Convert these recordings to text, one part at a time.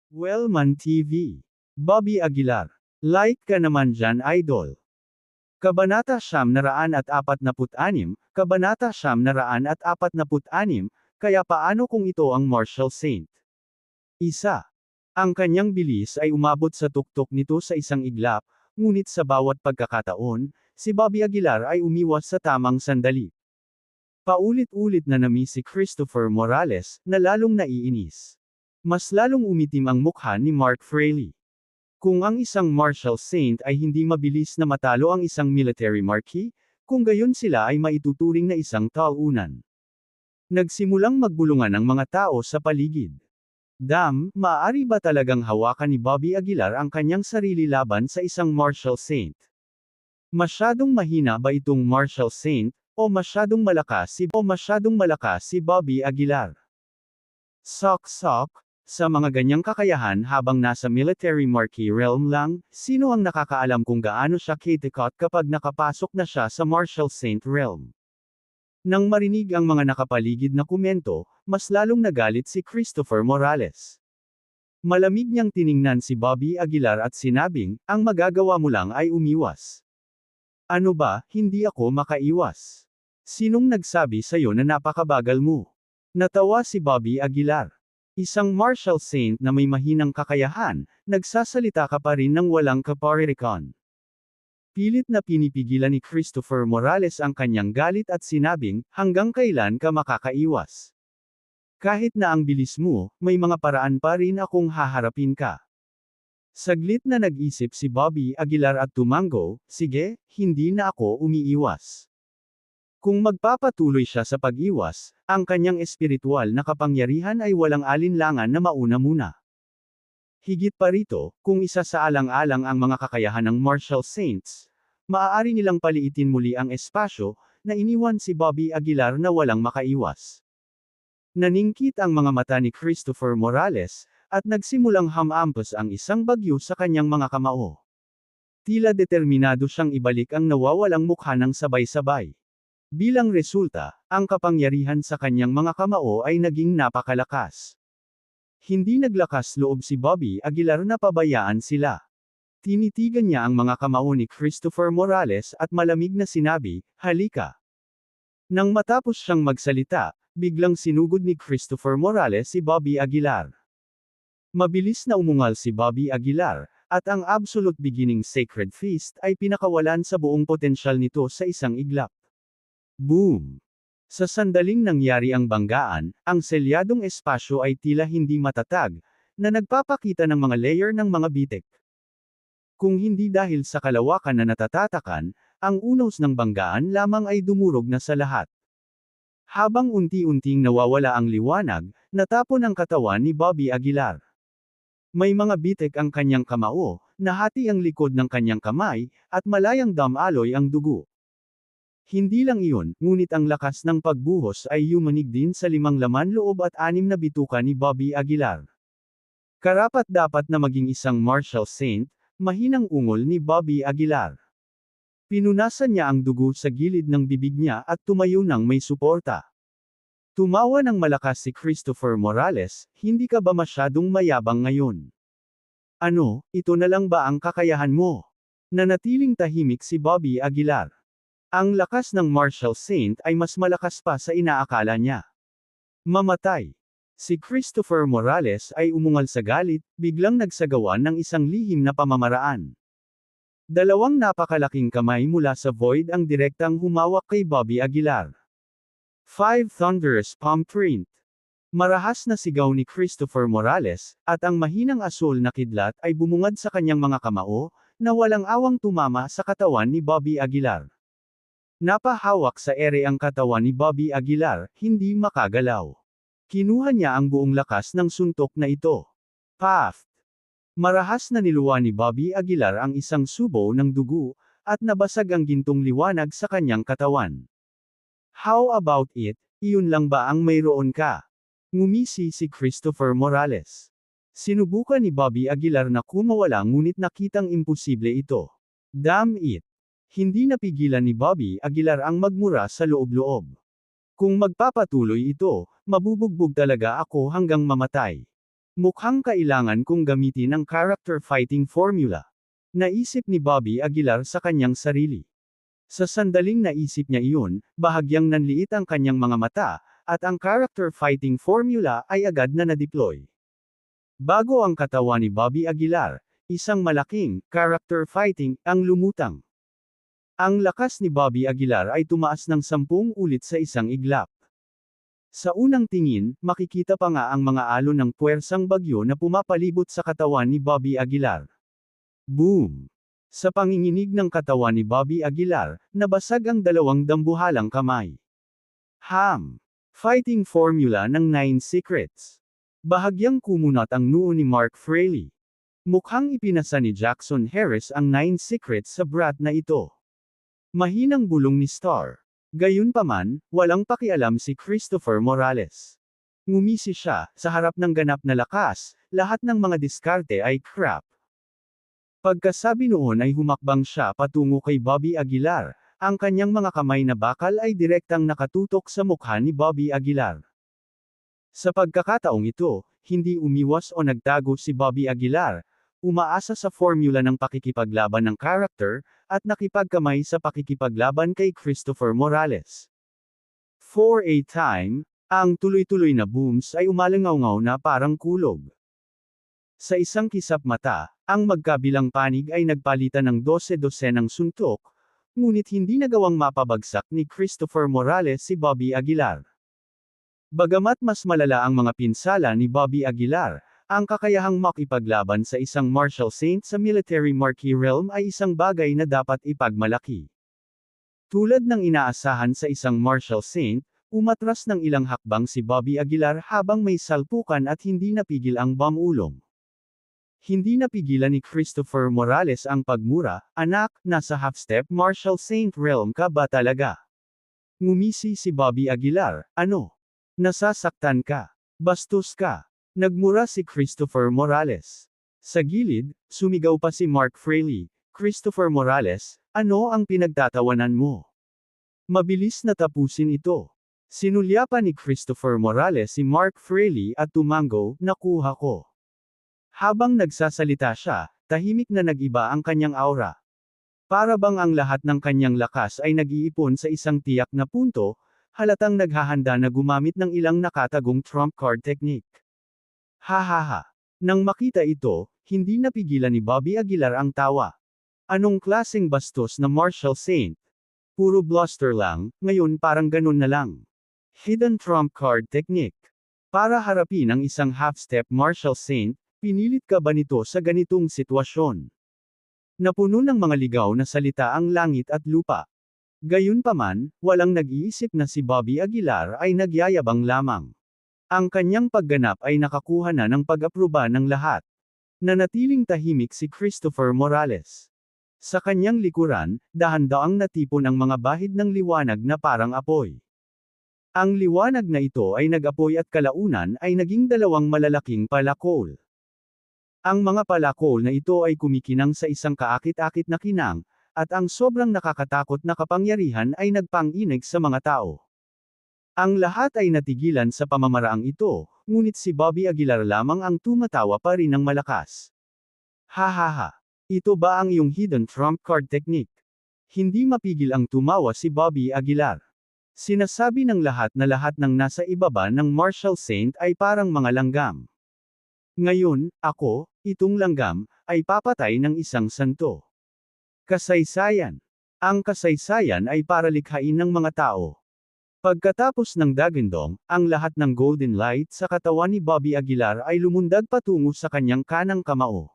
Wellman TV. Bobby Aguilar. Like ka naman dyan, idol. Kabanata 946, Kabanata 946, kaya paano kung ito ang martial saint? Isa. Ang kanyang bilis ay umabot sa tuktok nito sa isang iglap, ngunit sa bawat pagkakataon, si Bobby Aguilar ay umiwas sa tamang sandali. Paulit-ulit na na-miss si Christopher Morales, na lalong naiinis. Mas lalong umitim ang mukha ni Mark Fraley. Kung ang isang martial saint ay hindi mabilis na matalo ang isang military marquis, kung gayon sila ay maituturing na isang talunan. Nagsimulang magbulungan ang mga tao sa paligid. Maaari ba talagang hawakan ni Bobby Aguilar ang kanyang sarili laban sa isang martial saint? Masyadong mahina ba itong martial saint, o masyadong malakas si Bobby Aguilar? Sok, sa mga ganyang kakayahan habang nasa military marquis realm lang, sino ang nakakaalam kung gaano siya kitikot kapag nakapasok na siya sa martial saint realm? Nang marinig ang mga nakapaligid na komento, mas lalong nagalit si Christopher Morales. Malamig niyang tiningnan si Bobby Aguilar at sinabing, ang magagawa mo lang ay umiwas. Ano ba, hindi ako makaiwas. Sinong nagsabi sa'yo na napakabagal mo? Natawa si Bobby Aguilar. Isang martial saint na may mahinang kakayahan, nagsasalita ka pa rin ng walang kaparirikan. Pilit na pinipigilan ni Christopher Morales ang kanyang galit at sinabing, hanggang kailan ka makakaiwas? Kahit na ang bilis mo, may mga paraan pa rin akong haharapin ka. Saglit na nag-isip si Bobby Aguilar at tumango, sige, hindi na ako umiiwas. Kung magpapatuloy siya sa pag-iwas, ang kanyang espiritual na kapangyarihan ay walang alinlangan na mauna muna. Higit pa rito, kung isa sa alang-alang ang mga kakayahan ng martial saints, maaari nilang paliitin muli ang espasyo, na iniwan si Bobby Aguilar na walang makaiwas. Naningkit ang mga mata ni Christopher Morales, at nagsimulang hamampas ang isang bagyo sa kanyang mga kamao. Tila determinado siyang ibalik ang nawawalang mukha ng sabay-sabay. Bilang resulta, ang kapangyarihan sa kanyang mga kamao ay naging napakalakas. Hindi naglakas loob si Bobby Aguilar na pabayaan sila. Tinitigan niya ang mga kamao ni Christopher Morales at malamig na sinabi, halika. Nang matapos siyang magsalita, biglang sinugod ni Christopher Morales si Bobby Aguilar. Mabilis na umungal si Bobby Aguilar, at ang absolute beginning sacred fist ay pinakawalan sa buong potensyal nito sa isang iglap. Boom! Sa sandaling nangyari ang banggaan, ang selyadong espasyo ay tila hindi matatag, na nagpapakita ng mga layer ng mga bitik. Kung hindi dahil sa kalawakan na natatatakan, ang unos ng banggaan lamang ay dumurog na sa lahat. Habang unti-unting nawawala ang liwanag, natapon ang katawan ni Bobby Aguilar. May mga bitik ang kanyang kamao, nahati ang likod ng kanyang kamay, at malayang damaloy ang dugo. Hindi lang iyon, ngunit ang lakas ng pagbuhos ay yumanig din sa 5 laman loob at 6 na bituka ni Bobby Aguilar. Karapat-dapat na maging isang martial saint, mahinang ungol ni Bobby Aguilar. Pinunasan niya ang dugo sa gilid ng bibig niya at tumayo ng may suporta. Tumawa ng malakas si Christopher Morales, hindi ka ba masyadong mayabang ngayon? Ano, ito na lang ba ang kakayahan mo? Nanatiling tahimik si Bobby Aguilar. Ang lakas ng martial saint ay mas malakas pa sa inaakala niya. Mamatay. Si Christopher Morales ay umungal sa galit, biglang nagsagawa ng isang lihim na pamamaraan. Dalawang napakalaking kamay mula sa void ang direktang humawak kay Bobby Aguilar. 5 thunderous palm print. Marahas na sigaw ni Christopher Morales, at ang mahinang asul na kidlat ay bumungad sa kanyang mga kamao, na walang awang tumama sa katawan ni Bobby Aguilar. Napahawak sa ere ang katawan ni Bobby Aguilar, hindi makagalaw. Kinuha niya ang buong lakas ng suntok na ito. Paft! Marahas na niluwa ni Bobby Aguilar ang isang subo ng dugo, at nabasag ang gintong liwanag sa kanyang katawan. How about it, iyon lang ba ang mayroon ka? Ngumisi si Christopher Morales. Sinubukan ni Bobby Aguilar na kumawala ngunit nakitang imposible ito. Damn it! Hindi napigilan ni Bobby Aguilar ang magmura sa loob-loob. Kung magpapatuloy ito, mabubugbog talaga ako hanggang mamatay. Mukhang kailangan kong gamitin ang character fighting formula. Naisip ni Bobby Aguilar sa kanyang sarili. Sa sandaling naisip niya iyon, bahagyang nanliit ang kanyang mga mata, at ang character fighting formula ay agad na na-deploy. Bago ang katawan ni Bobby Aguilar, isang malaking character fighting ang lumutang. Ang lakas ni Bobby Aguilar ay tumaas ng 10 ulit sa isang iglap. Sa unang tingin, makikita pa nga ang mga alon ng puwersang bagyo na pumapalibot sa katawan ni Bobby Aguilar. Boom! Sa panginginig ng katawan ni Bobby Aguilar, nabasag ang dalawang dambuhalang kamay. Fighting formula ng 9 Secrets. Bahagyang kumunat ang noo ni Mark Fraley. Mukhang ipinasa ni Jackson Harris ang 9 Secrets sa brat na ito. Mahinang bulong ni Star. Gayunpaman, walang pakialam si Christopher Morales. Ngumisi siya, sa harap ng ganap na lakas, lahat ng mga diskarte ay crap. Pagkasabi noon ay humakbang siya patungo kay Bobby Aguilar, ang kanyang mga kamay na bakal ay direktang nakatutok sa mukha ni Bobby Aguilar. Sa pagkakataong ito, hindi umiwas o nagtago si Bobby Aguilar, umaasa sa formula ng pakikipaglaban ng character, at nakipagkamay sa pakikipaglaban kay Christopher Morales. For a time, ang tuloy-tuloy na booms ay umalangaw na parang kulog. Sa isang kisap mata, ang magkabilang panig ay nagpalitan ng 12 ng suntok, ngunit hindi nagawang mapabagsak ni Christopher Morales si Bobby Aguilar. Bagamat mas malala ang mga pinsala ni Bobby Aguilar, ang kakayahang makipaglaban sa isang martial saint sa military marquee realm ay isang bagay na dapat ipagmalaki. Tulad ng inaasahan sa isang martial saint, umatras ng ilang hakbang si Bobby Aguilar habang may salpukan at hindi napigil ang bamulong. Hindi napigilan ni Christopher Morales ang pagmura, "Anak, nasa half-step martial saint realm ka ba talaga?" Ngumisi si Bobby Aguilar, "Ano? Nasasaktan ka? Bastos ka?" Nagmura si Christopher Morales. Sa gilid, sumigaw pa si Mark Fraley, "Christopher Morales, ano ang pinagtatawanan mo? Mabilis na tapusin ito." Sinulyapan ni Christopher Morales si Mark Fraley at tumango, "Nakuha ko." Habang nagsasalita siya, tahimik na nag-iba ang kanyang aura. Para bang ang lahat ng kanyang lakas ay nag-iipon sa isang tiyak na punto, halatang naghahanda na gumamit ng ilang nakatagong trump card technique. Hahaha. Nang makita ito, hindi napigilan ni Bobby Aguilar ang tawa. Anong klaseng bastos na martial saint? Puro bluster lang, ngayon parang ganun na lang. Hidden trump card technique. Para harapin ang isang half-step martial saint, pinilit ka ba nito sa ganitong sitwasyon? Napuno ng mga ligaw na salita ang langit at lupa. Gayunpaman, walang nag-iisip na si Bobby Aguilar ay nagyayabang lamang. Ang kanyang pagganap ay nakakuha na ng pag-aproba ng lahat. Nanatiling tahimik si Christopher Morales. Sa kanyang likuran, dahan-daang natipon ang mga bahid ng liwanag na parang apoy. Ang liwanag na ito ay nag-apoy at kalaunan ay naging dalawang malalaking palakol. Ang mga palakol na ito ay kumikinang sa isang kaakit-akit na kinang, at ang sobrang nakakatakot na kapangyarihan ay nagpang-inig sa mga tao. Ang lahat ay natigilan sa pamamaraang ito, ngunit si Bobby Aguilar lamang ang tumatawa pa rin ng malakas. Hahaha. Ito ba ang iyong hidden trump card technique? Hindi mapigil ang tumawa si Bobby Aguilar. Sinasabi ng lahat na lahat ng nasa ibaba ng martial saint ay parang mga langgam. Ngayon, ako, itong langgam, ay papatay ng isang santo. Kasaysayan. Ang kasaysayan ay para likhain ng mga tao. Pagkatapos ng dagandong, ang lahat ng golden light sa katawan ni Bobby Aguilar ay lumundag patungo sa kanyang kanang kamao.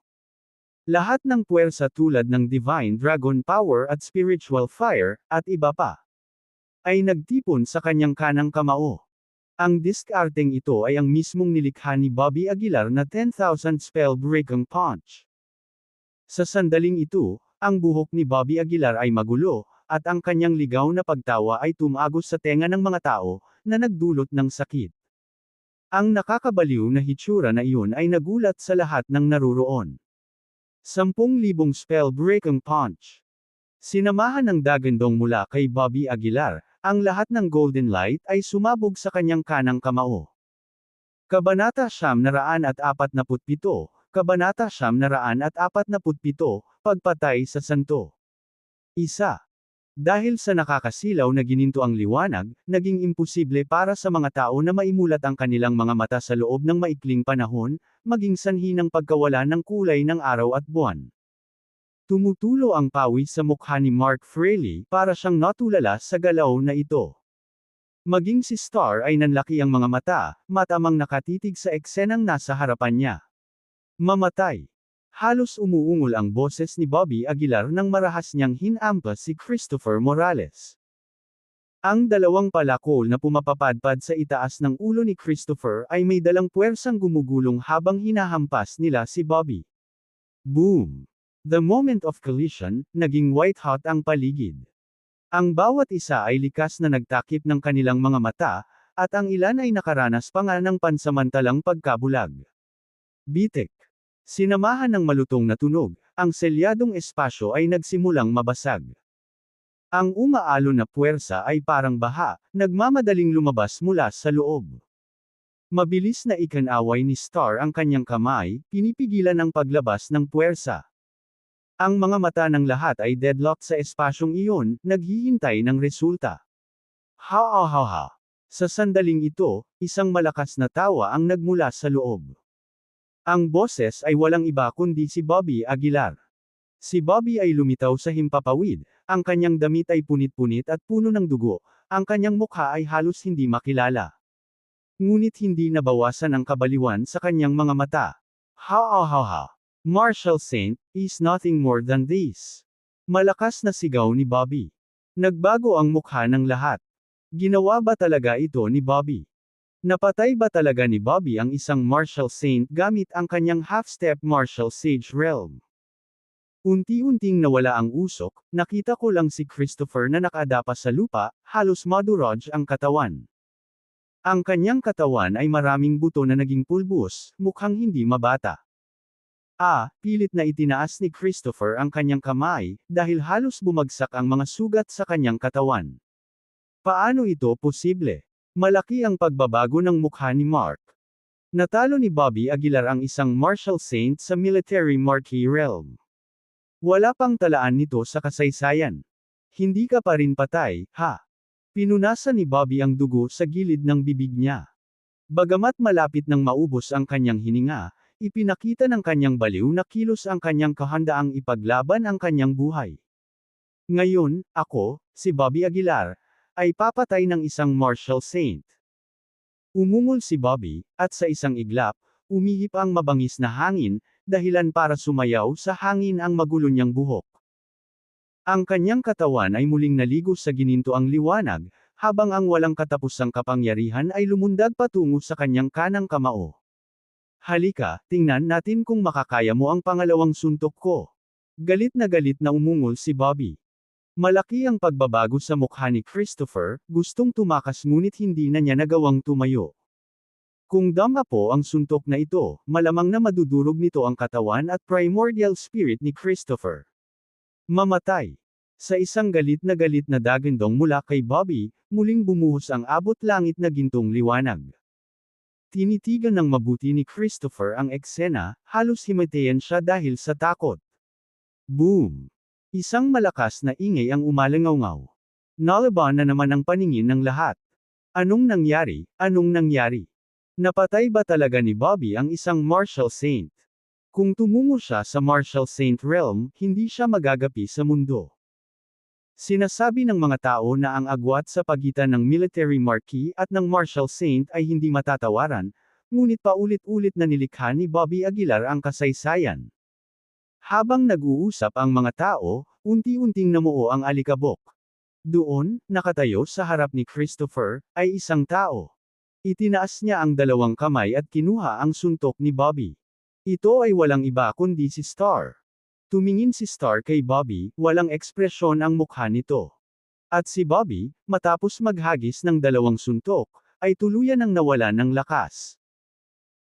Lahat ng puwersa tulad ng divine dragon power at spiritual fire, at iba pa, ay nagtipon sa kanyang kanang kamao. Ang diskarteng ito ay ang mismong nilikha ni Bobby Aguilar na 10,000 spell breaking punch. Sa sandaling ito, ang buhok ni Bobby Aguilar ay magulo, at ang kanyang ligaw na pagtawa ay tumagos sa tenga ng mga tao, na nagdulot ng sakit. Ang nakakabaliw na hitsura na iyon ay nagulat sa lahat ng naruroon. 10,000 spell breaking punch. Sinamahan ng dagandong mula kay Bobby Aguilar, ang lahat ng golden light ay sumabog sa kanyang kanang kamao. Kabanata 947, Kabanata 947, Pagpatay sa Santo. Isa. Dahil sa nakakasilaw na gininto ang liwanag, naging imposible para sa mga tao na maimulat ang kanilang mga mata sa loob ng maikling panahon, maging sanhi ng pagkawala ng kulay ng araw at buwan. Tumutulo ang pawis sa mukha ni Mark Fraley para siyang natulala sa galaw na ito. Maging si Star ay nanlaki ang mga mata, matamang nakatitig sa eksenang nasa harapan niya. Mamatay. Halos umuungol ang boses ni Bobby Aguilar nang marahas niyang hinampas si Christopher Morales. Ang dalawang palakol na pumapapadpad sa itaas ng ulo ni Christopher ay may dalang puwersang gumugulong habang hinahampas nila si Bobby. Boom! The moment of collision, naging white-hot ang paligid. Ang bawat isa ay likas na nagtakip ng kanilang mga mata, at ang ilan ay nakaranas pa nga ng pansamantalang pagkabulag. Bitik. Sinamahan ng malutong na tunog, ang selyadong espasyo ay nagsimulang mabasag. Ang umaalon na puwersa ay parang baha, nagmamadaling lumabas mula sa loob. Mabilis na ikanaway ni Star ang kanyang kamay, pinipigilan ang paglabas ng puwersa. Ang mga mata ng lahat ay deadlocked sa espasyong iyon, naghihintay ng resulta. Ha. Sa sandaling ito, isang malakas na tawa ang nagmula sa loob. Ang boses ay walang iba kundi si Bobby Aguilar. Si Bobby ay lumitaw sa himpapawid, ang kanyang damit ay punit-punit at puno ng dugo, ang kanyang mukha ay halos hindi makilala. Ngunit hindi nabawasan ang kabaliwan sa kanyang mga mata. Ha. Marshall Saint is nothing more than this. Malakas na sigaw ni Bobby. Nagbago ang mukha ng lahat. Ginawa ba talaga ito ni Bobby? Napatay ba talaga ni Bobby ang isang Marshall Saint gamit ang kanyang half-step Marshall Sage Realm? Unti-unting nawala ang usok, nakita ko lang si Christopher na nakadapa sa lupa, halos madurog ang katawan. Ang kanyang katawan ay maraming buto na naging pulbos, mukhang hindi mabata. Pilit na itinaas ni Christopher ang kanyang kamay, dahil halos bumagsak ang mga sugat sa kanyang katawan. Paano ito posible? Malaki ang pagbabago ng mukha ni Mark. Natalo ni Bobby Aguilar ang isang Marshall Saint sa Military Marquee Realm. Wala pang talaan nito sa kasaysayan. Hindi ka pa rin patay, ha? Pinunasan ni Bobby ang dugo sa gilid ng bibig niya. Bagamat malapit nang maubos ang kanyang hininga, ipinakita ng kanyang baliw na kilos ang kanyang kahandaang ipaglaban ang kanyang buhay. Ngayon, ako, si Bobby Aguilar, ay papatay ng isang Marshall Saint. Umungol si Bobby, at sa isang iglap, umihip ang mabangis na hangin, dahilan para sumayaw sa hangin ang magulo niyang buhok. Ang kanyang katawan ay muling naligo sa ginintoang liwanag, habang ang walang katapusang kapangyarihan ay lumundag patungo sa kanyang kanang kamao. Halika, tingnan natin kung makakaya mo ang pangalawang suntok ko. Galit na umungol si Bobby. Malaki ang pagbabago sa mukha ni Christopher, gustong tumakas ngunit hindi na niya nagawang tumayo. Kung dama po ang suntok na ito, malamang na madudurog nito ang katawan at primordial spirit ni Christopher. Mamatay. Sa isang galit na dagandong mula kay Bobby, muling bumuhos ang abot langit na gintong liwanag. Tinitigan ng mabuti ni Christopher ang eksena, halos himatayan siya dahil sa takot. Boom! Isang malakas na ingay ang umalangaw-ngaw. Nalaban na naman ang paningin ng lahat. Anong nangyari? Napatay ba talaga ni Bobby ang isang Marshall Saint? Kung tumungo siya sa Marshall Saint Realm, hindi siya magagapi sa mundo. Sinasabi ng mga tao na ang agwat sa pagitan ng Military Marquee at ng Marshall Saint ay hindi matatawaran, ngunit paulit-ulit na nilikha ni Bobby Aguilar ang kasaysayan. Habang nag-uusap ang mga tao, unti-unting namuo ang alikabok. Doon, nakatayo sa harap ni Christopher, ay isang tao. Itinaas niya ang dalawang kamay at kinuha ang suntok ni Bobby. Ito ay walang iba kundi si Star. Tumingin si Star kay Bobby, walang ekspresyon ang mukha nito. At si Bobby, matapos maghagis ng dalawang suntok, ay tuluyan ang nawalan ng lakas.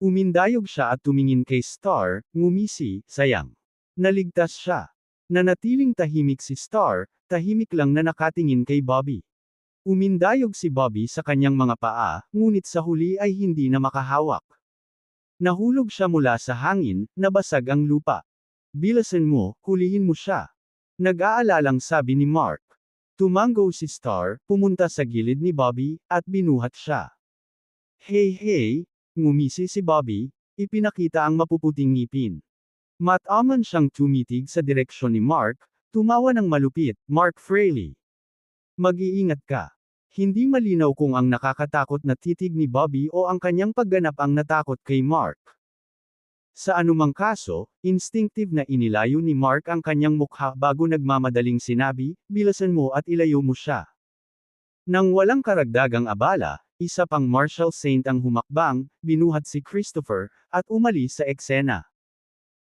Umindayog siya at tumingin kay Star, ngumisi, sayang. Naligtas siya. Nanatiling tahimik si Star, tahimik lang na nakatingin kay Bobby. Umindayog si Bobby sa kanyang mga paa, ngunit sa huli ay hindi na makahawak. Nahulog siya mula sa hangin, nabasag ang lupa. Bilisan mo, hulihin mo siya. Nag-aalalang sabi ni Mark. Tumango si Star, pumunta sa gilid ni Bobby, at binuhat siya. Hey hey, ngumisi si Bobby, ipinakita ang mapuputing ngipin. Mataman siyang tumitig sa direksyon ni Mark, tumawa ng malupit, Mark Fraley. Mag-iingat ka. Hindi malinaw kung ang nakakatakot na titig ni Bobby o ang kanyang pagganap ang natakot kay Mark. Sa anumang kaso, instinctive na inilayo ni Mark ang kanyang mukha bago nagmamadaling sinabi, bilisan mo at ilayo mo siya. Nang walang karagdagang abala, isa pang martial saint ang humakbang, binuhat si Christopher, at umalis sa eksena.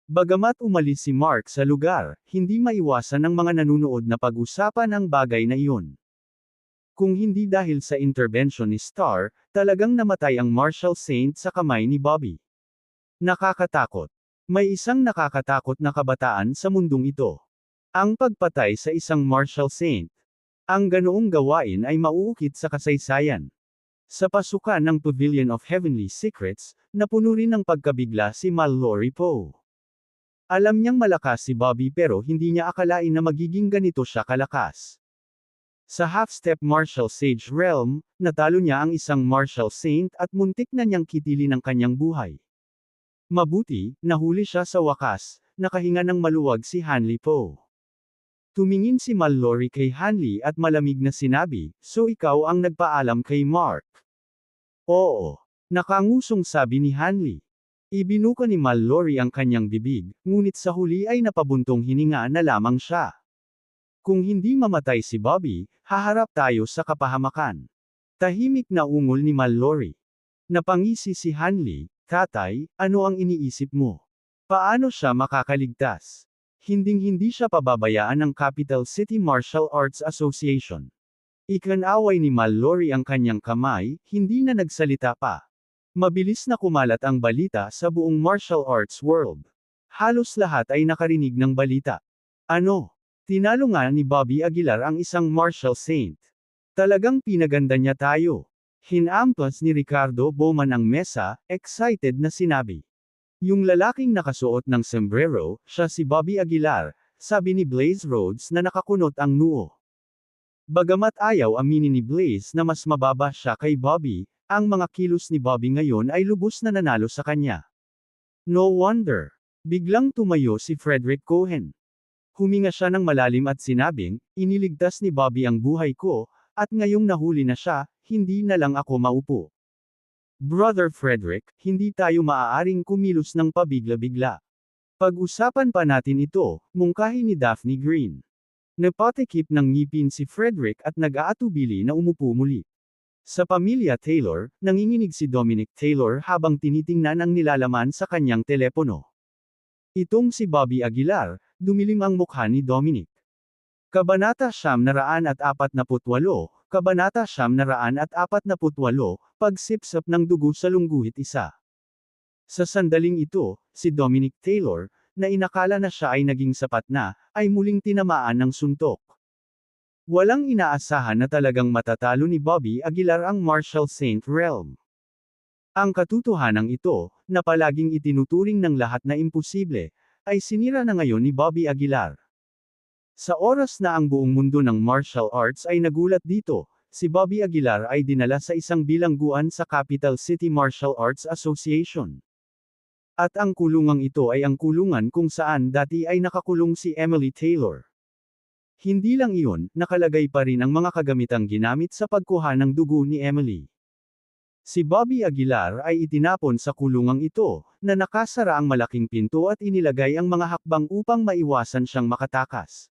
Bagamat umalis si Mark sa lugar, hindi maiwasan ng mga nanunood na pag-usapan ang bagay na iyon. Kung hindi dahil sa intervention ni Star, talagang namatay ang martial saint sa kamay ni Bobby. Nakakatakot. May isang nakakatakot na kabataan sa mundong ito. Ang pagpatay sa isang martial saint. Ang ganoong gawain ay mauukit sa kasaysayan. Sa pasukan ng Pavilion of Heavenly Secrets, napuno rin ng pagkabigla si Mallory Poe. Alam niyang malakas si Bobby pero hindi niya akalain na magiging ganito siya kalakas. Sa half-step martial sage realm, natalo niya ang isang martial saint at muntik na niyang kitilin ang kanyang buhay. Mabuti, nahuli siya sa wakas, nakahinga ng maluwag si Hanley Poe. Tumingin si Mallory kay Hanley at malamig na sinabi, so ikaw ang nagpaalam kay Mark. Oo. Nakangusong sabi ni Hanley. Ibinuka ni Mallory ang kanyang bibig, ngunit sa huli ay napabuntong hininga na lamang siya. Kung hindi mamatay si Bobby, haharap tayo sa kapahamakan. Tahimik na ungol ni Mallory. Napangisi si Hanley, tatay, ano ang iniisip mo? Paano siya makakaligtas? Hinding-hindi siya pababayaan ng Capital City Martial Arts Association. Ikinaway ni Mallory ang kanyang kamay, hindi na nagsalita pa. Mabilis na kumalat ang balita sa buong martial arts world. Halos lahat ay nakarinig ng balita. Ano? Tinalo nga ni Bobby Aguilar ang isang martial saint. Talagang pinaganda niya tayo. Hinampas ni Ricardo Bowman ang mesa, excited na sinabi. Yung lalaking nakasuot ng sombrero, siya si Bobby Aguilar, sabi ni Blaze Rhodes na nakakunot ang noo. Bagamat ayaw aminin ni Blaze na mas mababa siya kay Bobby, ang mga kilos ni Bobby ngayon ay lubos na nanalo sa kanya. No wonder. Biglang tumayo si Frederick Cohen. Huminga siya ng malalim at sinabing, iniligtas ni Bobby ang buhay ko, at ngayong nahuli na siya, hindi na lang ako maupo. Brother Frederick, hindi tayo maaaring kumilos ng pabigla-bigla. Pag-usapan pa natin ito, mungkahi ni Daphne Green. Napatikip ng ngipin si Frederick at nag-aatubili na umupo muli. Sa pamilya Taylor, nanginginig si Dominic Taylor habang tinitingnan ang nilalaman sa kanyang telepono. Itong si Bobby Aguilar, dumilim ang mukha ni Dominic. Kabanata 948, Kabanata 948, Pagsipsap ng dugo sa lungguhit isa. Sa sandaling ito, si Dominic Taylor, na inakala na siya ay naging sapat na, ay muling tinamaan ng suntok. Walang inaasahan na talagang matatalo ni Bobby Aguilar ang martial saint realm. Ang katotohanan ito, na palaging itinuturing ng lahat na imposible, ay sinira na ngayon ni Bobby Aguilar. Sa oras na ang buong mundo ng martial arts ay nagulat dito, si Bobby Aguilar ay dinala sa isang bilangguan sa Capital City Martial Arts Association. At ang kulungang ito ay ang kulungan kung saan dati ay nakakulong si Emily Taylor. Hindi lang iyon, nakalagay pa rin ang mga kagamitang ginamit sa pagkuha ng dugo ni Emily. Si Bobby Aguilar ay itinapon sa kulungang ito, na nakasara ang malaking pinto at inilagay ang mga hakbang upang maiwasan siyang makatakas.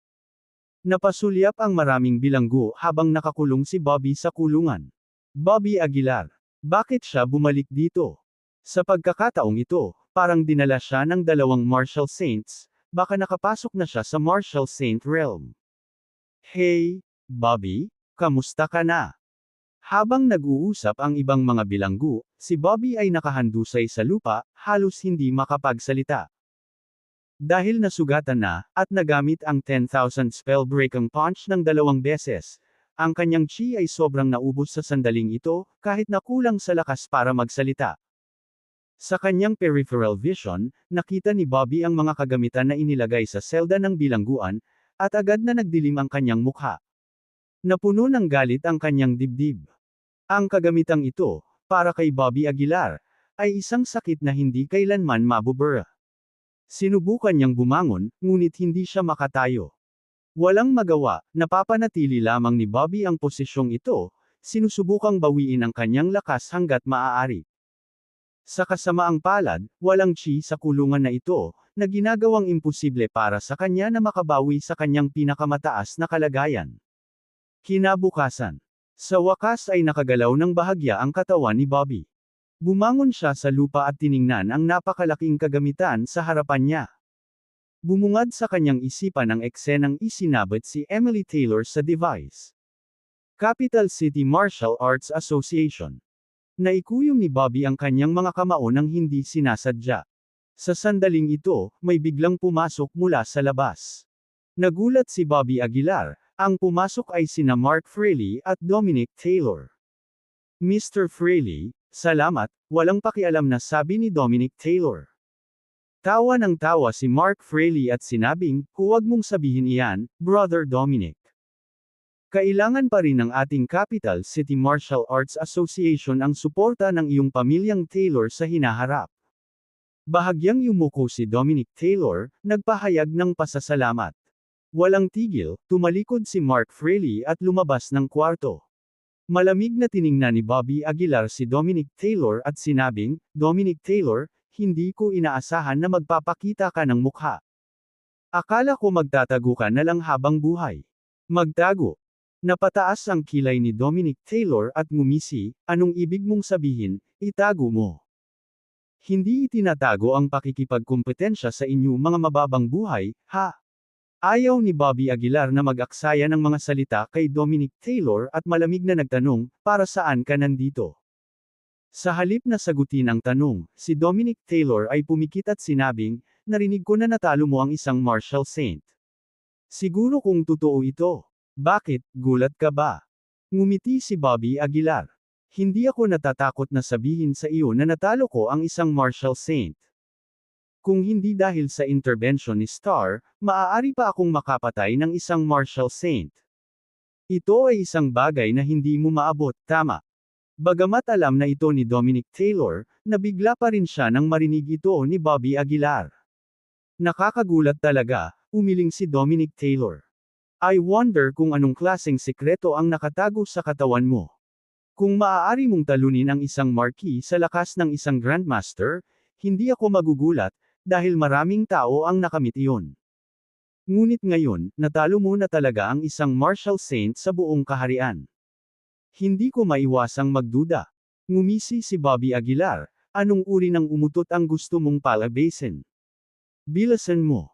Napasulyap ang maraming bilanggo habang nakakulong si Bobby sa kulungan. Bobby Aguilar. Bakit siya bumalik dito? Sa pagkakataong ito, parang dinala siya ng dalawang martial saints, baka nakapasok na siya sa martial saint realm. Hey, Bobby, kamusta ka na? Habang nag-uusap ang ibang mga bilanggo, si Bobby ay nakahandusay sa lupa, halos hindi makapagsalita. Dahil nasugatan na, at nagamit ang 10,000 spellbreaking punch ng 2 beses, ang kanyang chi ay sobrang naubos sa sandaling ito, kahit na kulang sa lakas para magsalita. Sa kanyang peripheral vision, nakita ni Bobby ang mga kagamitan na inilagay sa selda ng bilangguan, at agad na nagdilim ang kanyang mukha. Napuno ng galit ang kanyang dibdib. Ang kagamitang ito, para kay Bobby Aguilar, ay isang sakit na hindi kailanman mabubura. Sinubukan niyang bumangon, ngunit hindi siya makatayo. Walang magawa, napapanatili lamang ni Bobby ang posisyong ito, sinusubukang bawiin ang kanyang lakas hanggat maaari. Sa kasamaang palad, walang chi sa kulungan na ito, na ginagawang imposible para sa kanya na makabawi sa kanyang pinakamataas na kalagayan. Kinabukasan. Sa wakas ay nakagalaw ng bahagya ang katawan ni Bobby. Bumangon siya sa lupa at tiningnan ang napakalaking kagamitan sa harapan niya. Bumungad sa kanyang isipan ang eksenang isinabit si Emily Taylor sa device. Capital City Martial Arts Association. Naikuyom ni Bobby ang kanyang mga kamao nang hindi sinasadya. Sa sandaling ito, may biglang pumasok mula sa labas. Nagulat si Bobby Aguilar, ang pumasok ay sina Mark Fraley at Dominic Taylor. Mr. Fraley, salamat, walang pakialam na sabi ni Dominic Taylor. Tawa ng tawa si Mark Fraley at sinabing, huwag mong sabihin iyan, Brother Dominic. Kailangan pa rin ng ating Capital City Martial Arts Association ang suporta ng iyong pamilyang Taylor sa hinaharap. Bahagyang yumuko si Dominic Taylor, nagpahayag ng pasasalamat. Walang tigil, tumalikod si Mark Fraley at lumabas ng kwarto. Malamig na tiningnan ni Bobby Aguilar si Dominic Taylor at sinabing, Dominic Taylor, hindi ko inaasahan na magpapakita ka ng mukha. Akala ko magtatago ka na lang habang buhay. Magtago. Napataas ang kilay ni Dominic Taylor at ngumisi, anong ibig mong sabihin, itago mo. Hindi itinatago ang pakikipagkumpetensya sa inyo mga mababang buhay, ha? Ayaw ni Bobby Aguilar na mag-aksaya ng mga salita kay Dominic Taylor at malamig na nagtanong, para saan ka nandito? Sa halip na sagutin ang tanong, si Dominic Taylor ay pumikit at sinabing, narinig ko na natalo mo ang isang martial saint. Siguro kung totoo ito. Bakit, gulat ka ba? Ngumiti si Bobby Aguilar. Hindi ako natatakot na sabihin sa iyo na natalo ko ang isang martial saint. Kung hindi dahil sa intervention ni Star, maaari pa akong makapatay ng isang martial saint. Ito ay isang bagay na hindi mo maabot, tama. Bagamat alam na ito ni Dominic Taylor, nabigla pa rin siya nang marinig ito ni Bobby Aguilar. Nakakagulat talaga, umiling si Dominic Taylor. I wonder kung anong klaseng sikreto ang nakatago sa katawan mo. Kung maaari mong talunin ang isang marquis sa lakas ng isang grandmaster, hindi ako magugulat, dahil maraming tao ang nakamit iyon. Ngunit ngayon, natalo mo na talaga ang isang martial saint sa buong kaharian. Hindi ko maiwasang magduda. Ngumisi si Bobby Aguilar, anong uri ng umutot ang gusto mong palabasin? Bilasan mo.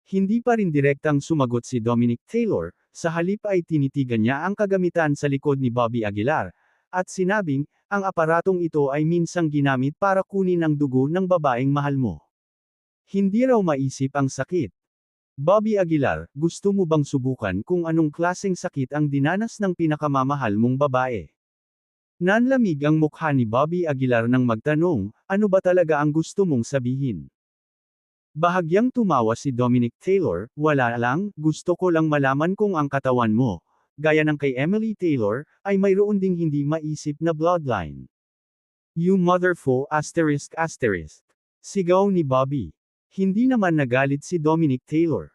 Hindi pa rin direktang sumagot si Dominic Taylor, sa halip ay tinitigan niya ang kagamitan sa likod ni Bobby Aguilar, at sinabing, ang aparatong ito ay minsang ginamit para kunin ang dugo ng babaeng mahal mo. Hindi raw maisip ang sakit. Bobby Aguilar, gusto mo bang subukan kung anong klaseng sakit ang dinanas ng pinakamamahal mong babae? Nanlamig ang mukha ni Bobby Aguilar nang magtanong, ano ba talaga ang gusto mong sabihin? Bahagyang tumawa si Dominic Taylor, wala lang, gusto ko lang malaman kung ang katawan mo, gaya ng kay Emily Taylor, ay mayroon ding hindi maisip na bloodline. You motherfo****. Sigaw ni Bobby. Hindi naman nagalit si Dominic Taylor.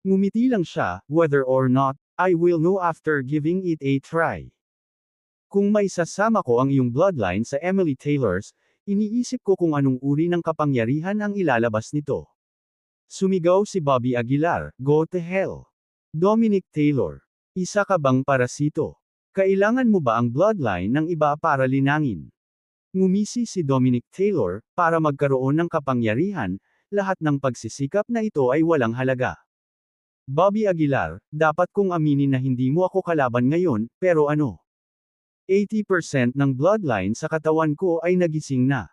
Ngumiti lang siya, whether or not, I will know after giving it a try. Kung maisasama ko ang iyong bloodline sa Emily Taylor's, iniisip ko kung anong uri ng kapangyarihan ang ilalabas nito. Sumigaw si Bobby Aguilar, go to hell. Dominic Taylor. Isa ka bang parasito? Kailangan mo ba ang bloodline ng iba para linangin? Ngumisi si Dominic Taylor, para magkaroon ng kapangyarihan, lahat ng pagsisikap na ito ay walang halaga. Bobby Aguilar, dapat kong aminin na hindi mo ako kalaban ngayon, pero ano? 80% ng bloodline sa katawan ko ay nagising na.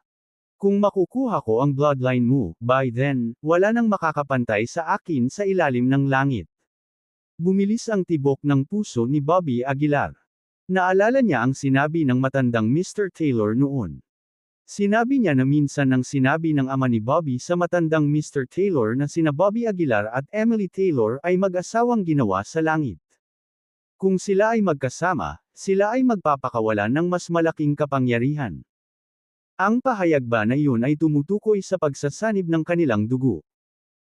Kung makukuha ko ang bloodline mo, by then, wala nang makakapantay sa akin sa ilalim ng langit. Bumilis ang tibok ng puso ni Bobby Aguilar. Naalala niya ang sinabi ng matandang Mr. Taylor noon. Sinabi niya na minsan nang sinabi ng ama ni Bobby sa matandang Mr. Taylor na sina Bobby Aguilar at Emily Taylor ay mag-asawang ginawa sa langit. Kung sila ay magkasama, sila ay magpapakawalan ng mas malaking kapangyarihan. Ang pahayag ba na iyon ay tumutukoy sa pagsasanib ng kanilang dugo?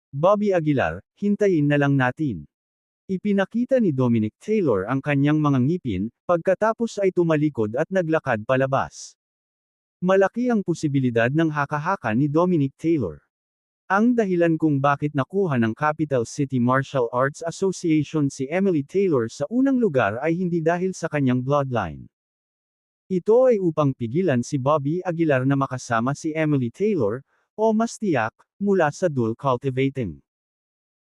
Bobby Aguilar, hintayin na lang natin. Ipinakita ni Dominic Taylor ang kanyang mga ngipin, pagkatapos ay tumalikod at naglakad palabas. Malaki ang posibilidad ng haka-haka ni Dominic Taylor. Ang dahilan kung bakit nakuha ng Capital City Martial Arts Association si Emily Taylor sa unang lugar ay hindi dahil sa kanyang bloodline. Ito ay upang pigilan si Bobby Aguilar na makasama si Emily Taylor, o mas tiyak, mula sa dual cultivating.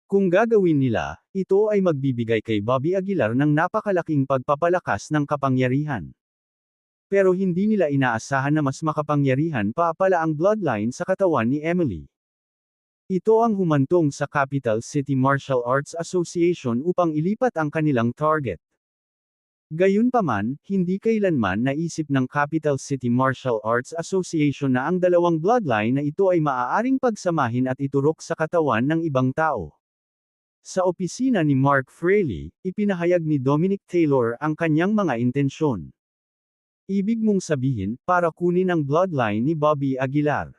Kung gagawin nila, ito ay magbibigay kay Bobby Aguilar ng napakalaking pagpapalakas ng kapangyarihan. Pero hindi nila inaasahan na mas makapangyarihan pa pala ang bloodline sa katawan ni Emily. Ito ang humantong sa Capital City Martial Arts Association upang ilipat ang kanilang target. Gayunpaman, hindi kailanman naisip ng Capital City Martial Arts Association na ang dalawang bloodline na ito ay maaaring pagsamahin at iturok sa katawan ng ibang tao. Sa opisina ni Mark Fraley, ipinahayag ni Dominic Taylor ang kanyang mga intensyon. Ibig mong sabihin, para kunin ang bloodline ni Bobby Aguilar.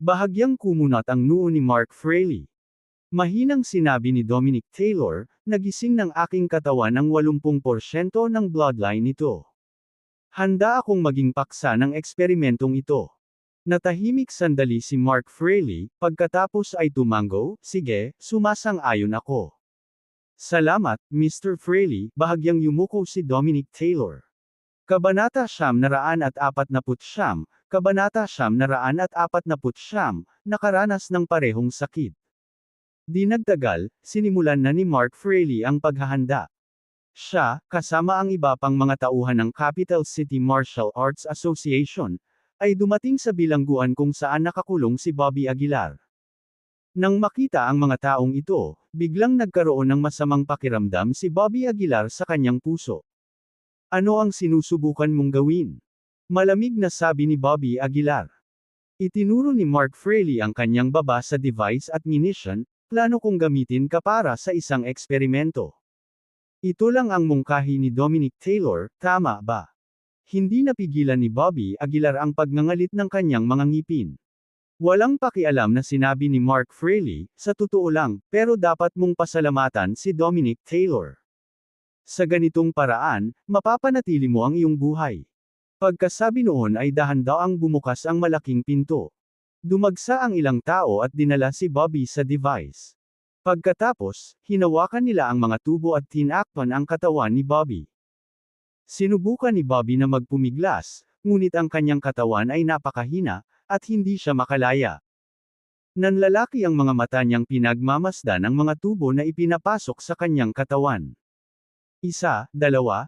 Bahagyang kumunat ang noo ni Mark Fraley. Mahinang sinabi ni Dominic Taylor, nagising ng aking katawan ang 80% ng bloodline nito. Handa akong maging paksa ng eksperimentong ito. Natahimik sandali si Mark Fraley, pagkatapos ay tumango, sige, sumasang-ayon ako. Salamat, Mr. Fraley, bahagyang yumuko si Dominic Taylor. Kabanata 949, Kabanata 949, nakaranas ng parehong sakit. Di nagtagal, sinimulan na ni Mark Fraley ang paghahanda. Siya, kasama ang iba pang mga tauhan ng Capital City Martial Arts Association, ay dumating sa bilangguan kung saan nakakulong si Bobby Aguilar. Nang makita ang mga taong ito, biglang nagkaroon ng masamang pakiramdam si Bobby Aguilar sa kanyang puso. Ano ang sinusubukan mong gawin? Malamig na sabi ni Bobby Aguilar. Itinuro ni Mark Fraley ang kanyang baba sa device at munition, plano kong gamitin ka para sa isang eksperimento. Ito lang ang mungkahi ni Dominic Taylor, tama ba? Hindi napigilan ni Bobby Aguilar ang pagngangalit ng kanyang mga ngipin. Walang pakialam na sinabi ni Mark Fraley, sa totoo lang, pero dapat mong pasalamatan si Dominic Taylor. Sa ganitong paraan, mapapanatili mo ang iyong buhay. Pagkasabi noon ay dahan daw ang bumukas ang malaking pinto. Dumagsa ang ilang tao at dinala si Bobby sa device. Pagkatapos, hinawakan nila ang mga tubo at tinakpan ang katawan ni Bobby. Sinubukan ni Bobby na magpumiglas, ngunit ang kanyang katawan ay napakahina, at hindi siya makalaya. Nanlalaki ang mga mata niyang pinagmamasdan ang mga tubo na ipinapasok sa kanyang katawan. 1, 2, 3.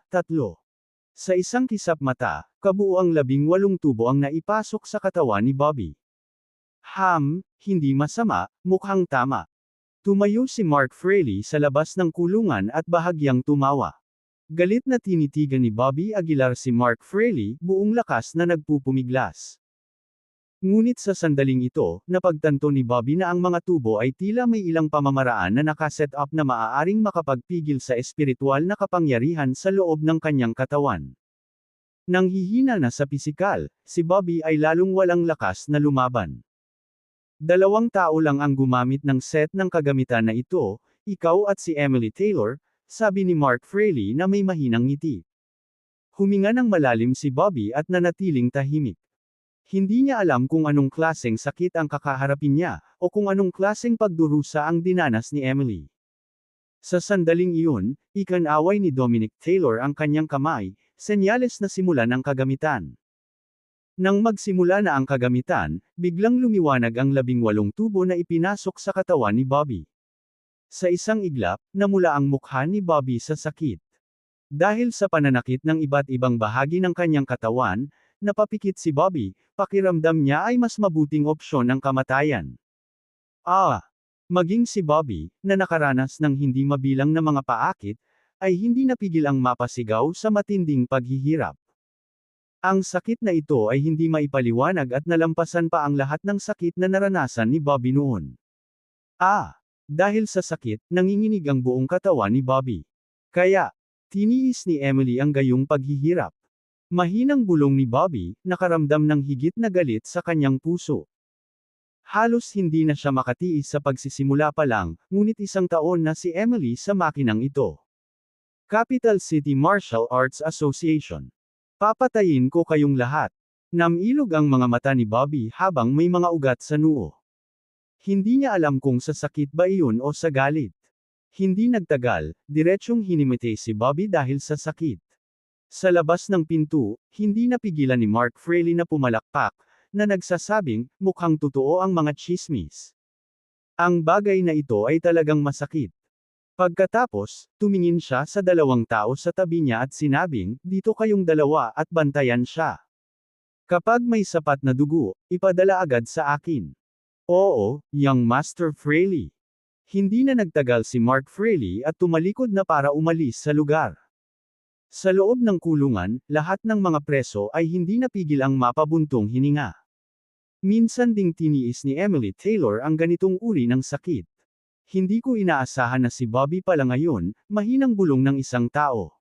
Sa isang kisap mata, kabuuang 18 tubo ang naipasok sa katawan ni Bobby. Hindi masama, mukhang tama. Tumayo si Mark Fraley sa labas ng kulungan at bahagyang tumawa. Galit na tinitigan ni Bobby Aguilar si Mark Fraley, buong lakas na nagpupumiglas. Ngunit sa sandaling ito, napagtanto ni Bobby na ang mga tubo ay tila may ilang pamamaraan na nakaset up na maaaring makapagpigil sa espiritual na kapangyarihan sa loob ng kanyang katawan. Nang hihina na sa pisikal, si Bobby ay lalong walang lakas na lumaban. 2 tao lang ang gumamit ng set ng kagamitan na ito, ikaw at si Emily Taylor, sabi ni Mark Fraley na may mahinang ngiti. Huminga ng malalim si Bobby at nanatiling tahimik. Hindi niya alam kung anong klaseng sakit ang kakaharapin niya, o kung anong klaseng pagdurusa ang dinanas ni Emily. Sa sandaling iyon, ikinaway ni Dominic Taylor ang kanyang kamay, senyales na simulan ang kagamitan. Nang magsimula na ang kagamitan, biglang lumiwanag ang 18 tubo na ipinasok sa katawan ni Bobby. Sa isang iglap, namula ang mukha ni Bobby sa sakit. Dahil sa pananakit ng iba't ibang bahagi ng kanyang katawan, napapikit si Bobby, pakiramdam niya ay mas mabuting opsyon ang kamatayan. Maging si Bobby, na nakaranas ng hindi mabilang na mga paakit, ay hindi napigil ang mapasigaw sa matinding paghihirap. Ang sakit na ito ay hindi maipaliwanag at nalampasan pa ang lahat ng sakit na naranasan ni Bobby noon. Dahil sa sakit, nanginginig ang buong katawan ni Bobby. Kaya, tiniis ni Emily ang gayong paghihirap. Mahinang bulong ni Bobby, nakaramdam ng higit na galit sa kanyang puso. Halos hindi na siya makatiis sa pagsisimula pa lang, ngunit isang taon na si Emily sa makinang ito. Capital City Martial Arts Association. Papatayin ko kayong lahat. Namilog ang mga mata ni Bobby habang may mga ugat sa noo. Hindi niya alam kung sa sakit ba iyon o sa galit. Hindi nagtagal, diretsyong hinimite si Bobby dahil sa sakit. Sa labas ng pinto, hindi napigilan ni Mark Fraley na pumalakpak, na nagsasabing, mukhang totoo ang mga tsismis. Ang bagay na ito ay talagang masakit. Pagkatapos, tumingin siya sa dalawang tao sa tabi niya at sinabing, dito kayong dalawa at bantayan siya. Kapag may sapat na dugo, ipadala agad sa akin. Oo, young Master Fraley. Hindi na nagtagal si Mark Fraley at tumalikod na para umalis sa lugar. Sa loob ng kulungan, lahat ng mga preso ay hindi napigil ang mapabuntong hininga. Minsan ding tiniis ni Emily Taylor ang ganitong uri ng sakit. Hindi ko inaasahan na si Bobby pala ngayon, mahinang bulong ng isang tao.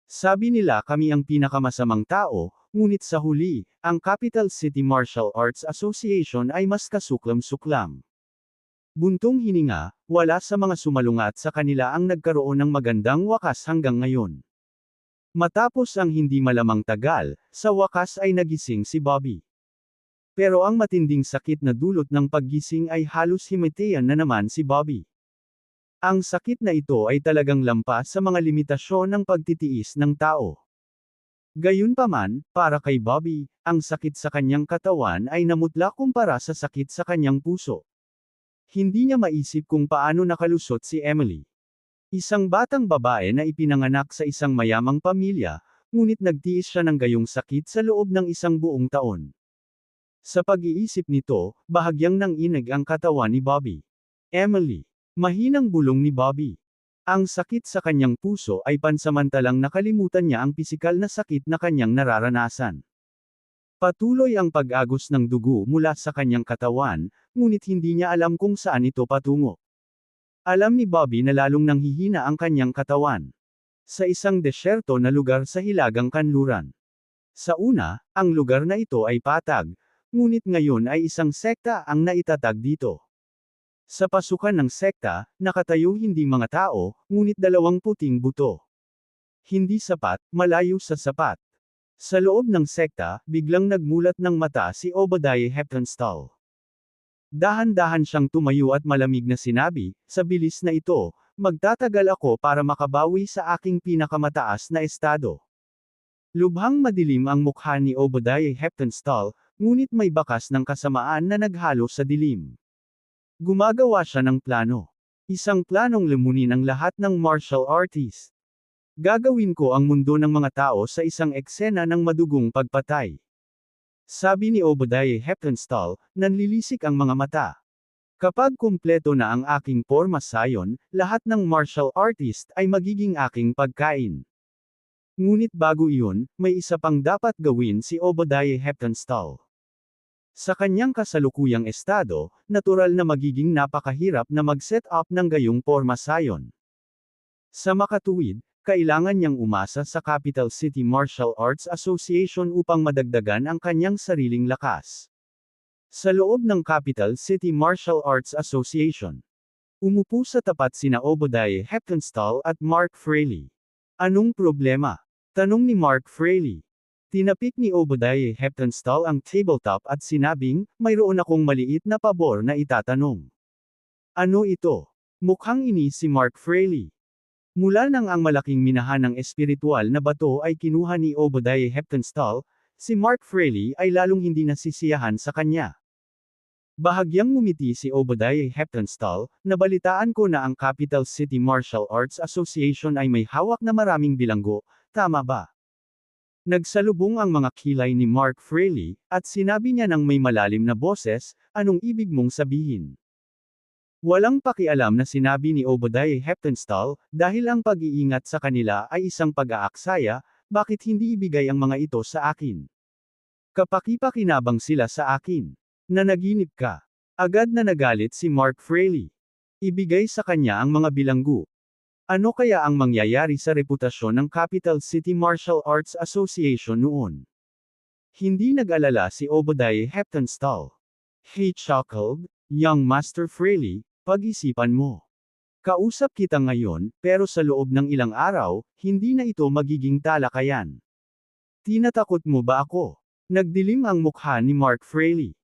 Sabi nila kami ang pinakamasamang tao, ngunit sa huli, ang Capital City Martial Arts Association ay mas kasuklam-suklam. Buntong hininga, wala sa mga sumalungat sa kanila ang nagkaroon ng magandang wakas hanggang ngayon. Matapos ang hindi malamang tagal, sa wakas ay nagising si Bobby. Pero ang matinding sakit na dulot ng paggising ay halos himatayan na naman si Bobby. Ang sakit na ito ay talagang lampas sa mga limitasyon ng pagtitiis ng tao. Gayunpaman, para kay Bobby, ang sakit sa kanyang katawan ay namutla kumpara sa sakit sa kanyang puso. Hindi niya maisip kung paano nakalusot si Emily. Isang batang babae na ipinanganak sa isang mayamang pamilya, ngunit nagtiis siya ng gayong sakit sa loob ng isang buong taon. Sa pag-iisip nito, bahagyang nanginig ang katawan ni Bobby. Emily. Mahinang bulong ni Bobby. Ang sakit sa kanyang puso ay pansamantalang nakalimutan niya ang pisikal na sakit na kanyang nararanasan. Patuloy ang pag-agos ng dugo mula sa kanyang katawan, ngunit hindi niya alam kung saan ito patungo. Alam ni Bobby na lalong nanghihina ang kanyang katawan. Sa isang desyerto na lugar sa hilagang kanluran. Sa una, ang lugar na ito ay patag, ngunit ngayon ay isang sekta ang naitatag dito. Sa pasukan ng sekta, nakatayo hindi mga tao, ngunit dalawang puting buto. Hindi sapat, malayo sa sapat. Sa loob ng sekta, biglang nagmulat ng mata si Obadiah Heptonstall. Dahan-dahan siyang tumayo at malamig na sinabi, sa bilis na ito, magtatagal ako para makabawi sa aking pinakamataas na estado. Lubhang madilim ang mukha ni Obadiah Heptonstall, ngunit may bakas ng kasamaan na naghalo sa dilim. Gumagawa siya ng plano. Isang planong lumunin ang lahat ng martial artist. Gagawin ko ang mundo ng mga tao sa isang eksena ng madugong pagpatay. Sabi ni Obadiah Heptonstall, nanlilisik ang mga mata. Kapag kumpleto na ang aking porma sayon, lahat ng martial artist ay magiging aking pagkain. Ngunit bago iyon, may isa pang dapat gawin si Obadiah Heptonstall. Sa kanyang kasalukuyang estado, natural na magiging napakahirap na mag-set up ng gayong porma sayon. Sa makatuwid, kailangan niyang umasa sa Capital City Martial Arts Association upang madagdagan ang kanyang sariling lakas. Sa loob ng Capital City Martial Arts Association, umupo sa tapat sina Obadiah Heptonstall at Mark Fraley. Anong problema? Tanong ni Mark Fraley. Tinapik ni Obadiah Heptonstall ang tabletop at sinabing, mayroon akong maliit na pabor na itatanong. Ano ito? Mukhang inis si Mark Fraley. Mula nang ang malaking minahanang espiritual na bato ay kinuha ni Obadiah Heptonstall, si Mark Fraley ay lalong hindi nasisiyahan sa kanya. Bahagyang ngumiti si Obadiah Heptonstall, nabalitaan ko na ang Capital City Martial Arts Association ay may hawak na maraming bilanggo, tama ba? Nagsalubong ang mga kilay ni Mark Fraley, at sinabi niya ng may malalim na boses, anong ibig mong sabihin? Walang pakialam na sinabi ni Obadiah Heptonstall, dahil ang pag-iingat sa kanila ay isang pag-aaksaya, bakit hindi ibigay ang mga ito sa akin? Kapaki-pakinabang sila sa akin. Nanaginip ka. Agad na nagalit si Mark Fraley. Ibigay sa kanya ang mga bilanggo. Ano kaya ang mangyayari sa reputasyon ng Capital City Martial Arts Association noon? Hindi nag-alala si Obadiah Heptonstall. He chuckled, "Young Master Fraley, pag-isipan mo. Kausap kita ngayon, pero sa loob ng ilang araw, hindi na ito magiging talakayan. Tinatakot mo ba ako?" Nagdilim ang mukha ni Mark Fraley.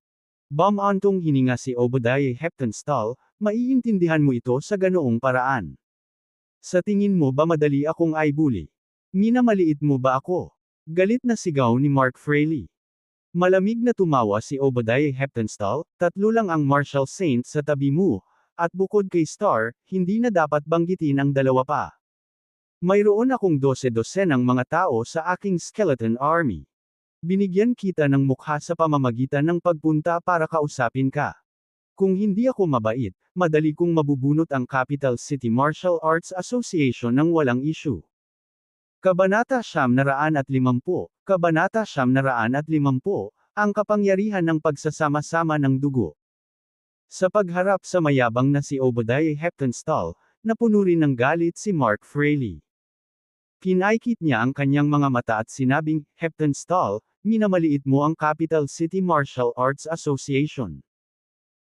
Bumantong hininga si Obadiah Heptonstall, "Maiintindihan mo ito sa ganoong paraan. Sa tingin mo ba madali akong i-bully? Minamaliit mo ba ako?" Galit na sigaw ni Mark Fraley. Malamig na tumawa si Obadiah Heptonstall, "Tatlo lang ang martial saints sa tabi mo, at bukod kay Star, hindi na dapat banggitin ang dalawa pa. Mayroon akong 12-dosenang mga tao sa aking skeleton army. Binigyan kita ng mukha sa pamamagitan ng pagpunta para kausapin ka. Kung hindi ako mabait, madali kong mabubunot ang Capital City Martial Arts Association ng walang issue." Kabanata 950, Kabanata 950, ang kapangyarihan ng pagsasama-sama ng dugo. Sa pagharap sa mayabang na si Obadiah Heptonstall, napuno rin ng galit si Mark Fraley. Pinaikit niya ang kanyang mga mata at sinabing, "Heptonstall, minamaliit mo ang Capital City Martial Arts Association.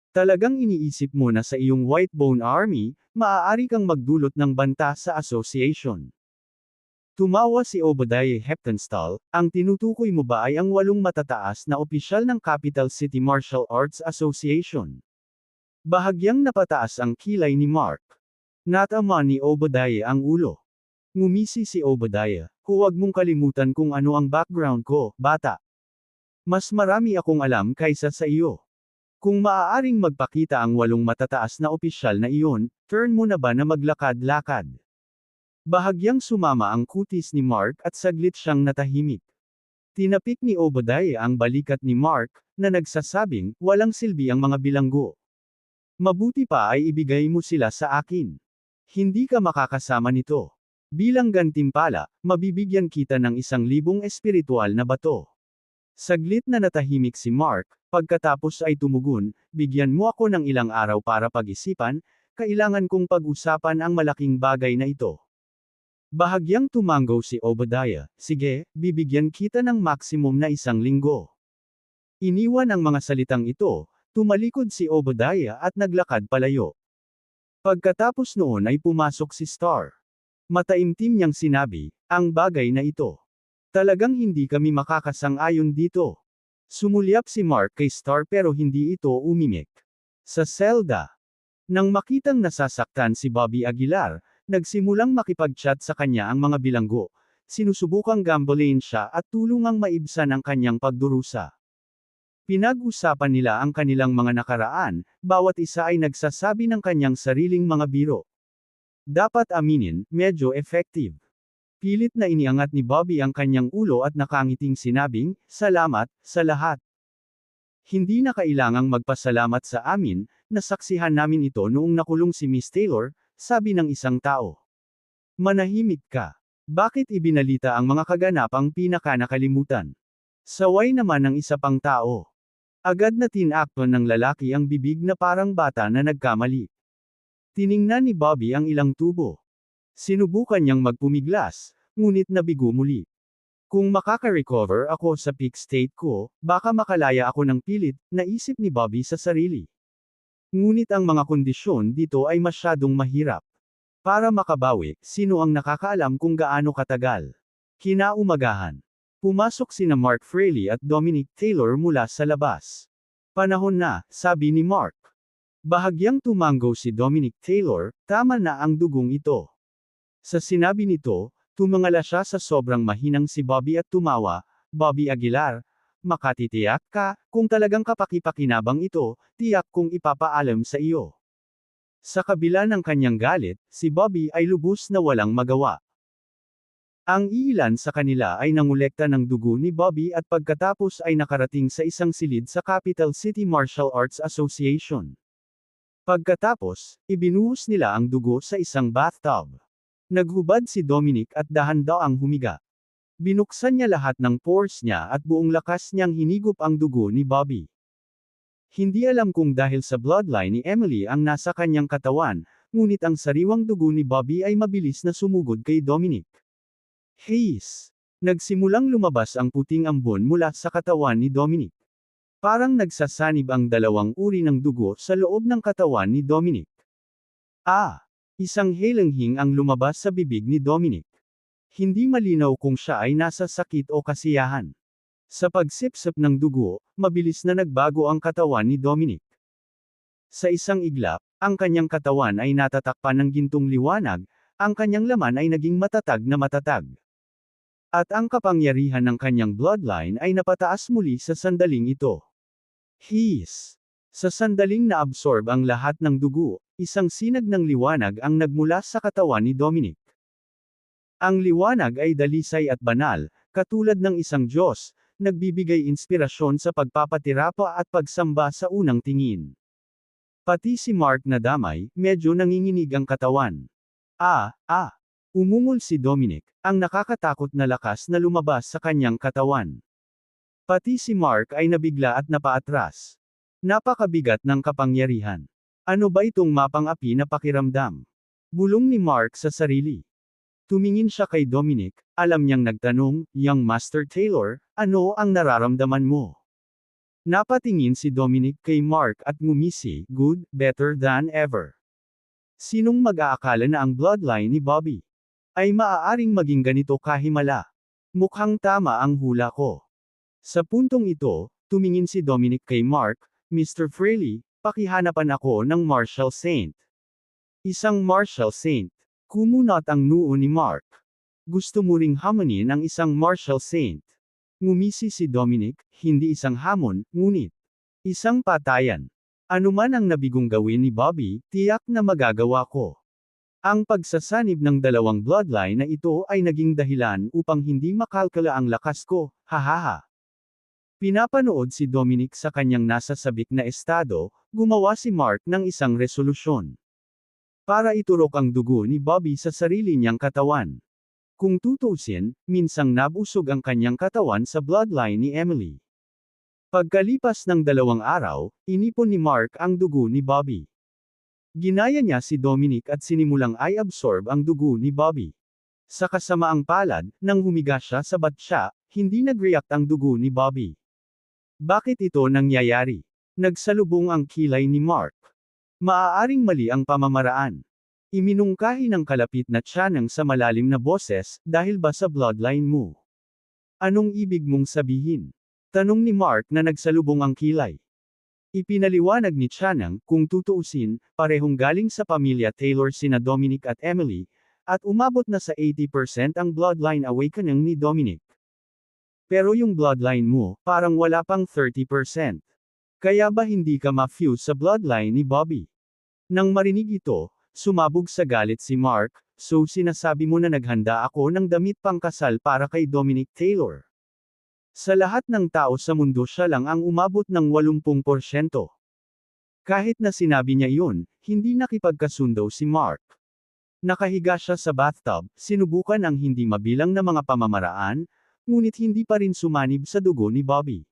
Talagang iniisip mo na sa iyong White Bone Army, maaari kang magdulot ng banta sa association." Tumawa si Obadiah Heptonstall, "Ang tinutukoy mo ba ay ang 8 matataas na opisyal ng Capital City Martial Arts Association?" Bahagyang napataas ang kilay ni Mark. Natama ni Obadiah ang ulo. Ngumisi si Obadiah, "Huwag mong kalimutan kung ano ang background ko, bata. Mas marami akong alam kaysa sa iyo. Kung maaaring magpakita ang 8 matataas na opisyal na iyon, turn mo na ba na maglakad-lakad?" Bahagyang sumama ang kutis ni Mark at saglit siyang natahimik. Tinapik ni Obadiah ang balikat ni Mark, na nagsasabing, "Walang silbi ang mga bilanggo. Mabuti pa ay ibigay mo sila sa akin. Hindi ka makakasama nito. Bilang gantimpala, mabibigyan kita ng 1,000 espiritual na bato." Saglit na natahimik si Mark, pagkatapos ay tumugon, "Bigyan mo ako ng ilang araw para pag-isipan, kailangan kong pag-usapan ang malaking bagay na ito." Bahagyang tumanggo si Obadiah, "Sige, bibigyan kita ng maximum na 1 linggo." Iniwan ang mga salitang ito, tumalikod si Obadiah at naglakad palayo. Pagkatapos noon ay pumasok si Star. Mataimtim niyang sinabi, "Ang bagay na ito. Talagang hindi kami makakasang-ayon dito." Sumulyap si Mark kay Star pero hindi ito umimik. Sa selda. Nang makitang nasasaktan si Bobby Aguilar, nagsimulang makipag-chat sa kanya ang mga bilanggo. Sinusubukang gambolain siya at tulungang maibsan ang kanyang pagdurusa. Pinag-usapan nila ang kanilang mga nakaraan, bawat isa ay nagsasabi ng kanyang sariling mga biro. Dapat aminin, medyo effective. Pilit na iniangat ni Bobby ang kanyang ulo at nakangiting sinabing, "Salamat, sa lahat. Hindi na kailangang magpasalamat sa amin, nasaksihan namin ito noong nakulong si Miss Taylor," sabi ng isang tao. "Manahimik ka. Bakit ibinalita ang mga kaganapang pinakanakalimutan?" Saway naman ng isa pang tao. Agad na tinakpan ng lalaki ang bibig na parang bata na nagkamali. Tiningnan ni Bobby ang ilang tubo. Sinubukan niyang magpumiglas, ngunit nabigo muli. "Kung makaka-recover ako sa peak state ko, baka makalaya ako ng pilit," naisip ni Bobby sa sarili. Ngunit ang mga kondisyon dito ay masyadong mahirap. Para makabawi, sino ang nakakaalam kung gaano katagal? Kinaumagahan. Pumasok sina Mark Fraley at Dominic Taylor mula sa labas. "Panahon na," sabi ni Mark. Bahagyang tumanggo si Dominic Taylor, "Tama na ang dugong ito." Sa sinabi nito, tumangala siya sa sobrang mahinang si Bobby at tumawa, "Bobby Aguilar, makatitiyak ka, kung talagang kapaki-pakinabang ito, tiyak kong ipapaalam sa iyo." Sa kabila ng kanyang galit, si Bobby ay lubos na walang magawa. Ang iilan sa kanila ay nangolekta ng dugo ni Bobby at pagkatapos ay nakarating sa isang silid sa Capital City Martial Arts Association. Pagkatapos, ibinuhos nila ang dugo sa isang bathtub. Naghubad si Dominic at dahan-daang humiga. Binuksan niya lahat ng pores niya at buong lakas niyang hinigop ang dugo ni Bobby. Hindi alam kung dahil sa bloodline ni Emily ang nasa kanyang katawan, ngunit ang sariwang dugo ni Bobby ay mabilis na sumugod kay Dominic. Hayes! Nagsimulang lumabas ang puting ambon mula sa katawan ni Dominic. Parang nagsasanib ang dalawang uri ng dugo sa loob ng katawan ni Dominic. Isang helanghing ang lumabas sa bibig ni Dominic. Hindi malinaw kung siya ay nasa sakit o kasiyahan. Sa pagsipsip ng dugo, mabilis na nagbago ang katawan ni Dominic. Sa isang iglap, ang kanyang katawan ay natatakpan ng gintong liwanag, ang kanyang laman ay naging matatag na matatag. At ang kapangyarihan ng kanyang bloodline ay napataas muli sa sandaling ito. Sa sandaling na-absorb ang lahat ng dugo, isang sinag ng liwanag ang nagmula sa katawan ni Dominic. Ang liwanag ay dalisay at banal, katulad ng isang Diyos, nagbibigay inspirasyon sa pagpapatirapa at pagsamba sa unang tingin. Pati si Mark na damay, medyo nanginginig ang katawan. Umungol si Dominic, ang nakakatakot na lakas na lumabas sa kanyang katawan. Pati si Mark ay nabigla at napaatras. Napakabigat ng kapangyarihan. Ano ba itong mapang-api na pakiramdam? Bulong ni Mark sa sarili. Tumingin siya kay Dominic, alam niyang nagtanong, "Young Master Taylor, ano ang nararamdaman mo?" Napatingin si Dominic kay Mark at ngumisi, "Good, better than ever." Sinong mag-aakala na ang bloodline ni Bobby ay maaaring maging ganito kahimala? Mukhang tama ang hula ko. Sa puntong ito, tumingin si Dominic kay Mark, "Mr. Frehley, pakihanapan ako ng Martial Saint." Isang Martial Saint. Kumunot ang noo ni Mark. Gusto mo ring hamonin ang isang Martial Saint. Ngumisi si Dominic, hindi isang hamon, ngunit isang patayan. Ano man ang nabigong gawin ni Bobby, tiyak na magagawa ko. Ang pagsasanib ng dalawang bloodline na ito ay naging dahilan upang hindi makalkala ang lakas ko, hahaha. Pinapanood si Dominic sa kanyang nasa sabik na estado, gumawa si Mark ng isang resolusyon. Para iturok ang dugo ni Bobby sa sarili niyang katawan. Kung tutuusin, minsang nabusog ang kanyang katawan sa bloodline ni Emily. Pagkalipas ng 2 araw, inipon ni Mark ang dugo ni Bobby. Ginaya niya si Dominic at sinimulang i-absorb ang dugo ni Bobby. Sa kasamaang palad, nang humiga siya sa batya, hindi nag-react ang dugo ni Bobby. Bakit ito nangyayari? Nagsalubong ang kilay ni Mark. Maaaring mali ang pamamaraan. Iminungkahi ng kalapit na tiyanang sa malalim na boses, dahil ba sa bloodline mo? Anong ibig mong sabihin? Tanong ni Mark na nagsalubong ang kilay. Ipinaliwanag ni Tiyanang, kung tutuusin, parehong galing sa pamilya Taylor sina Dominic at Emily, at umabot na sa 80% ang bloodline awakening ni Dominic. Pero yung bloodline mo, parang wala pang 30%. Kaya ba hindi ka ma-fuse sa bloodline ni Bobby? Nang marinig ito, sumabog sa galit si Mark, "So sinasabi mo na naghanda ako ng damit pangkasal para kay Dominic Taylor?" Sa lahat ng tao sa mundo siya lang ang umabot ng 80%. Kahit na sinabi niya iyon, hindi nakipagkasundo si Mark. Nakahiga siya sa bathtub, sinubukan ang hindi mabilang na mga pamamaraan, ngunit hindi pa rin sumanib sa dugo ni Bobby.